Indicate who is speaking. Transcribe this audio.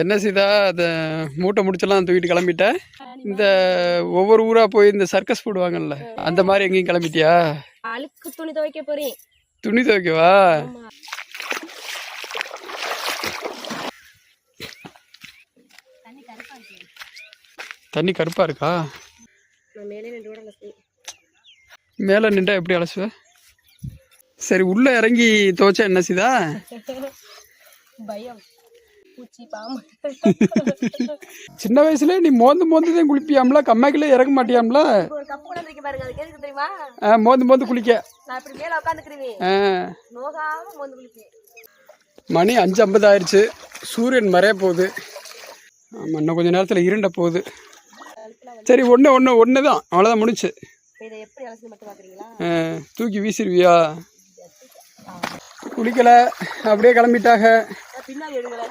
Speaker 1: என்ன சீதா அதை மூட்டை முடிச்செல்லாம் தூக்கிட்டு கிளம்பிட்ட? இந்த ஒவ்வொரு ஊரா போய் இந்த சர்க்கஸ் போடுவாங்கல்ல, அந்த மாதிரி எங்கேயும் கிளம்பிட்டியா?
Speaker 2: அழுக்கு துணி துவைக்க போறேன்.
Speaker 1: துணி துவைக்கவா? தண்ணி கருப்பா இருக்கா? மேலே நின்றா எப்படி அலசுவ? சரி, உள்ள இறங்கி துவைச்சா என்ன சீதா?
Speaker 2: பயம், பூச்சி, பாம்பு.
Speaker 1: சின்ன வயசுல நீ மோந்து குளிப்பியாம்ல, கம்மாக்கில இறங்க மாட்டியாம்ல?
Speaker 2: ஒரு கப்பு கூட இருக்கு பாருங்க, அது கேக்குது தெரியுமா?
Speaker 1: மோந்து குளிக்க
Speaker 2: நான் இப்படி மேல உட்காந்துக்கிறேன், நோகாம மோந்து குளிப்பேன்.
Speaker 1: மணி 5:50 ஆயிடுச்சு. சூரியன் மறைய போகுது. ஆமாம், இன்னும் கொஞ்சம் நேரத்தில் இருண்ட போகுது. சரி, ஒன்று தான், அவ்வளோதான், முடிச்சு.
Speaker 2: இதை எப்படி அலசி மட்டும் பார்க்குறீங்களா?
Speaker 1: தூக்கி வீசிடுவியா? குளிக்கலை, அப்படியே கிளம்பிட்டாங்க.
Speaker 2: பின்னாடி எடுங்களேன்.